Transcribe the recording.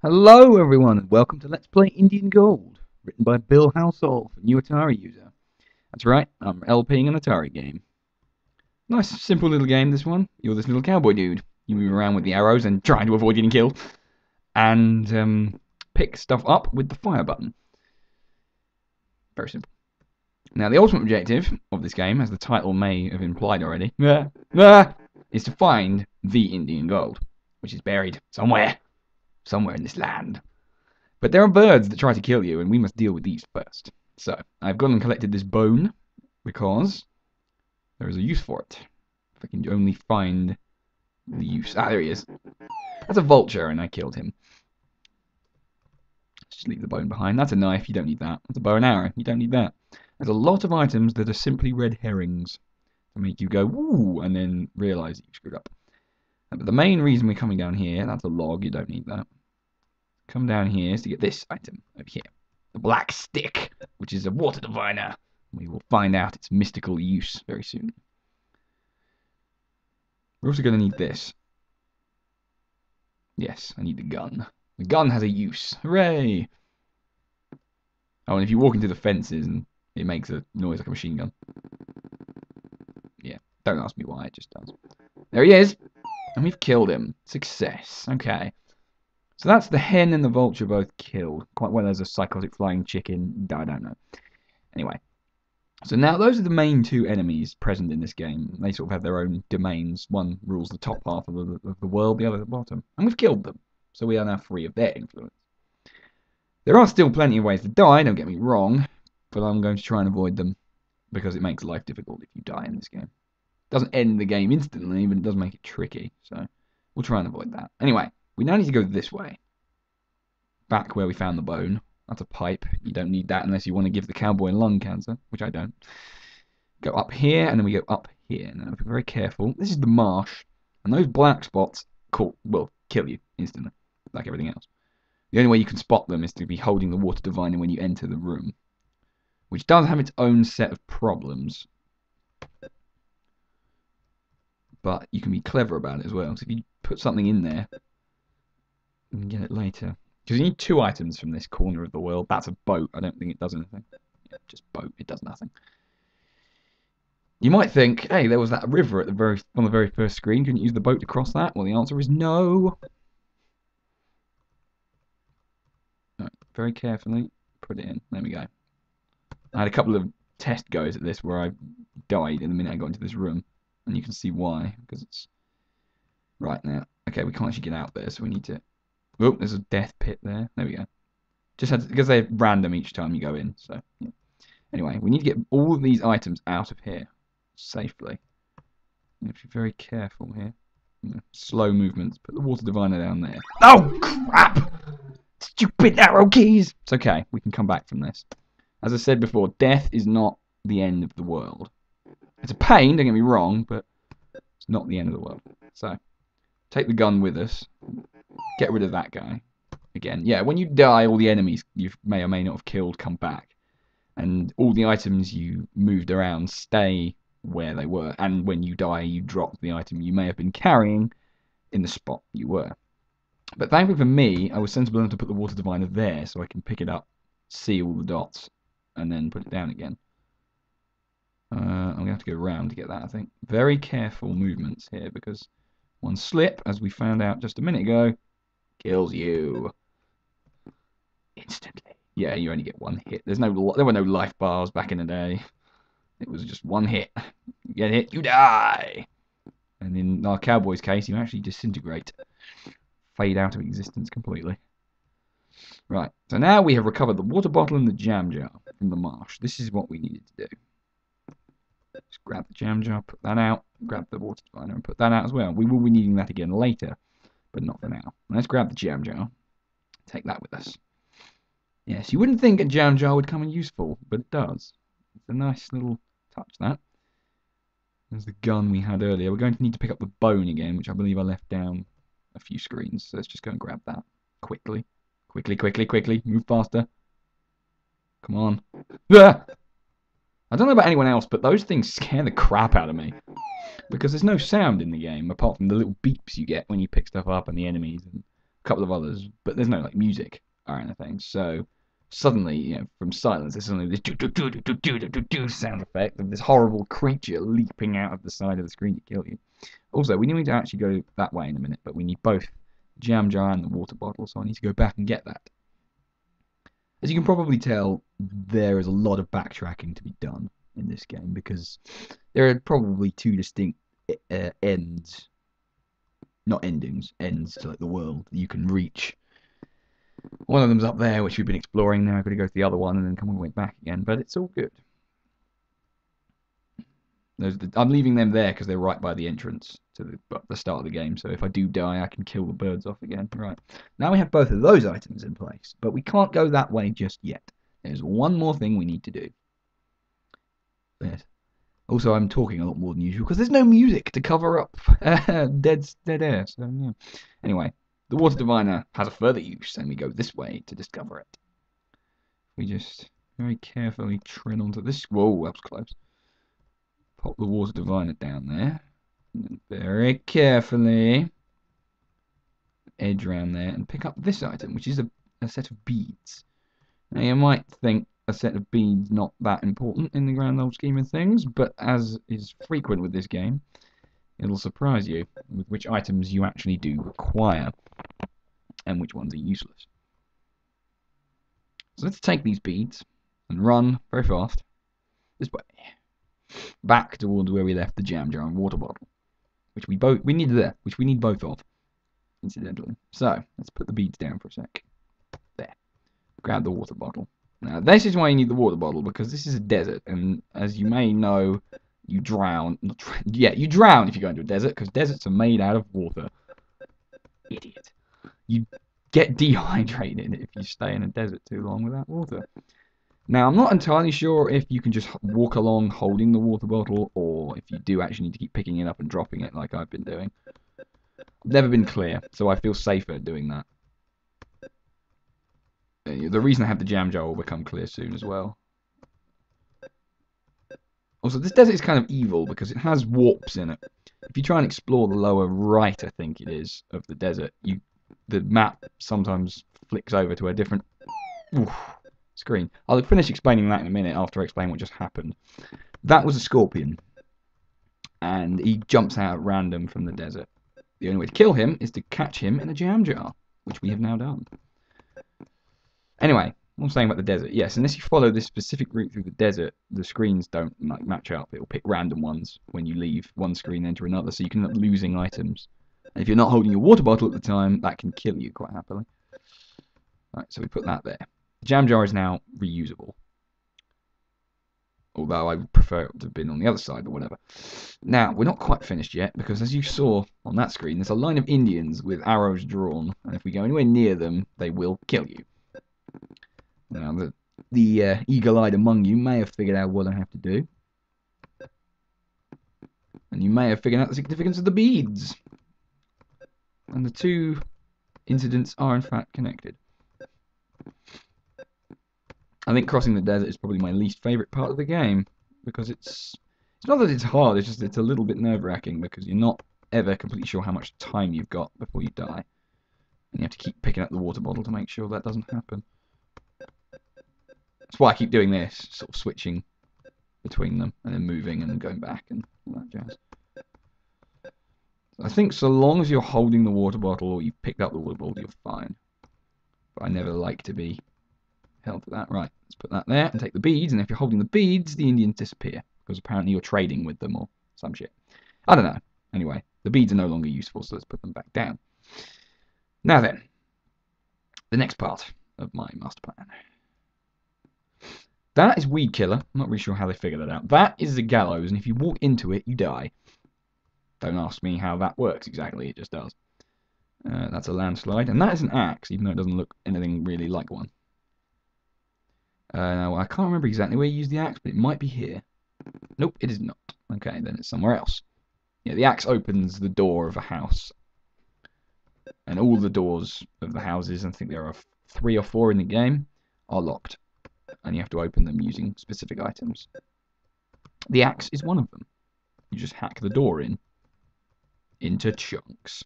Hello everyone and welcome to Let's Play Indian Gold, written by Bill Halsall for new Atari user. That's right, I'm LPing an Atari game. Nice, simple little game this one. You're this little cowboy dude. You move around with the arrows and trying to avoid getting killed. And pick stuff up with the fire button. Very simple. Now the ultimate objective of this game, as the title may have implied already, is to find the Indian Gold, which is buried somewhere in this land. But there are birds that try to kill you, and we must deal with these first. So, I've gone and collected this bone, because there is a use for it. If I can only find the use. Ah, there he is. That's a vulture, and I killed him. Just leave the bone behind. That's a knife, you don't need that. That's a bow and arrow, you don't need that. There's a lot of items that are simply red herrings to make you go, woo, and then realise that you screwed up. But the main reason we're coming down here, that's a log, you don't need that. Come down here is to get this item over here. The black stick, which is a water diviner. We will find out its mystical use very soon. We're also going to need this. Yes, I need the gun. The gun has a use. Hooray! Oh, and if you walk into the fences, and it makes a noise like a machine gun. Yeah, don't ask me why, it just does. There he is! And we've killed him. Success. Okay. So that's the hen and the vulture both killed. Quite well as a psychotic flying chicken. I don't know. Anyway. So now those are the main two enemies present in this game. They sort of have their own domains. One rules the top half of the world, the other the bottom. And we've killed them. So we are now free of their influence. There are still plenty of ways to die, don't get me wrong. But I'm going to try and avoid them. Because it makes life difficult if you die in this game. Doesn't end the game instantly, but it does make it tricky. So we'll try and avoid that. Anyway, we now need to go this way. Back where we found the bone. That's a pipe. You don't need that unless you want to give the cowboy lung cancer, which I don't. Go up here, and then we go up here. Now, be very careful. This is the marsh, and those black spots will kill you instantly, like everything else. The only way you can spot them is to be holding the water diviner when you enter the room, which does have its own set of problems. But you can be clever about it as well. So if you put something in there, you can get it later. Because you need two items from this corner of the world. That's a boat. I don't think it does anything. Yeah, just boat. It does nothing. You might think, hey, there was that river at on the very first screen. Couldn't you use the boat to cross that? Well, the answer is no. Right, very carefully put it in. There we go. I had a couple of test goes at this where I died in the minute I got into this room. And you can see why. Because it's right now. Okay, we can't actually get out there, so we need to... Oh, there's a death pit there. There we go. Just had to, because they're random each time you go in. So yeah. Anyway, we need to get all of these items out of here safely. You have to be very careful here. Slow movements. Put the water diviner down there. Oh crap! Stupid arrow keys. It's okay. We can come back from this. As I said before, death is not the end of the world. It's a pain. Don't get me wrong, but it's not the end of the world. So take the gun with us. Get rid of that guy. Again, yeah, when you die, all the enemies you may or may not have killed come back. And all the items you moved around stay where they were. And when you die, you drop the item you may have been carrying in the spot you were. But thankfully for me, I was sensible enough to put the water diviner there so I can pick it up, see all the dots, and then put it down again. I'm going to have to go around to get that, I think. Very careful movements here, because one slip, as we found out just a minute ago, kills you instantly. Yeah, you only get one hit. There were no life bars back in the day. It was just one hit. You get hit, you die. And in our cowboy's case, you actually disintegrate. Fade out of existence completely. Right, so now we have recovered the water bottle and the jam jar from the marsh. This is what we needed to do. Just grab the jam jar, put that out, grab the water diviner and put that out as well. We will be needing that again later, but not for now. Let's grab the jam jar. Take that with us. Yes, you wouldn't think a jam jar would come in useful, but it does. It's a nice little touch, that. There's the gun we had earlier. We're going to need to pick up the bone again, which I believe I left down a few screens. So let's just go and grab that quickly. Quickly. Move faster. Come on. Ah! I don't know about anyone else, but those things scare the crap out of me. Because there's no sound in the game, apart from the little beeps you get when you pick stuff up and the enemies. And couple of others, but there's no like music or anything. So suddenly, from silence, there's suddenly this do sound effect of this horrible creature leaping out of the side of the screen to kill you. Also, we need to actually go that way in a minute, but we need both the jam jar and the water bottle, so I need to go back and get that. As you can probably tell, there is a lot of backtracking to be done in this game, because there are probably two distinct ends, not endings, ends to like the world that you can reach. One of them's up there, which we've been exploring. Now I've got to go to the other one and then come all the way back again, but it's all good. I'm leaving them there because they're right by the entrance to the start of the game, so if I do die, I can kill the birds off again. Right, now we have both of those items in place, but we can't go that way just yet. There's one more thing we need to do. Yes. Also, I'm talking a lot more than usual because there's no music to cover up dead air. So yeah. Anyway, the water diviner has a further use, and we go this way to discover it. We just very carefully tread onto this. Whoa, that was close. Pop the water diviner down there. And very carefully edge around there and pick up this item, which is a set of beads. Now you might think a set of beads not that important in the grand old scheme of things, but as is frequent with this game, it'll surprise you with which items you actually do require and which ones are useless. So let's take these beads and run very fast this way back towards where we left the jam jar and water bottle, which we need both of, incidentally. So let's put the beads down for a sec. There. Grab the water bottle. Now this is why you need the water bottle, because this is a desert, and as you may know, you drown. You drown if you go into a desert, because deserts are made out of water. Idiot. You get dehydrated if you stay in a desert too long without water. Now, I'm not entirely sure if you can just walk along holding the water bottle, or if you do actually need to keep picking it up and dropping it like I've been doing. I've never been clear, so I feel safer doing that. The reason I have the jam jar will become clear soon as well. Also, this desert is kind of evil because it has warps in it. If you try and explore the lower right, I think it is, of the desert, the map sometimes flicks over to a different screen. I'll finish explaining that in a minute after I explain what just happened. That was a scorpion, and he jumps out at random from the desert. The only way to kill him is to catch him in a jam jar, which we have now done. Anyway, what I'm saying about the desert. Yes, unless you follow this specific route through the desert, the screens don't match up. It'll pick random ones when you leave one screen and enter another, so you can end up losing items. And if you're not holding your water bottle at the time, that can kill you quite happily. Right, so we put that there. The jam jar is now reusable. Although I would prefer it to have been on the other side or whatever. Now, we're not quite finished yet, because as you saw on that screen, there's a line of Indians with arrows drawn, and if we go anywhere near them, they will kill you. Now, the eagle-eyed among you may have figured out what I have to do. And you may have figured out the significance of the beads. And the two incidents are in fact connected. I think crossing the desert is probably my least favourite part of the game, because it's not that it's hard, it's just it's a little bit nerve-wracking, because you're not ever completely sure how much time you've got before you die. And you have to keep picking up the water bottle to make sure that doesn't happen. That's why I keep doing this, sort of switching between them, and then moving and then going back and all that jazz. I think so long as you're holding the water bottle or you've picked up the water bottle, you're fine. But I never like to be held to that. Right, let's put that there and take the beads, and if you're holding the beads, the Indians disappear, because apparently you're trading with them or some shit. I don't know. Anyway, the beads are no longer useful, so let's put them back down. Now then, the next part of my master plan. That is Weed Killer. I'm not really sure how they figured that out. That is the gallows, and if you walk into it, you die. Don't ask me how that works exactly, it just does. That's a landslide, and that is an axe, even though it doesn't look anything really like one. Now, I can't remember exactly where you use the axe, but it might be here. Nope, it is not. Okay, then it's somewhere else. Yeah, the axe opens the door of a house. And all the doors of the houses, I think there are 3 or 4 in the game, are locked. And you have to open them using specific items. The axe is one of them. You just hack the door into chunks.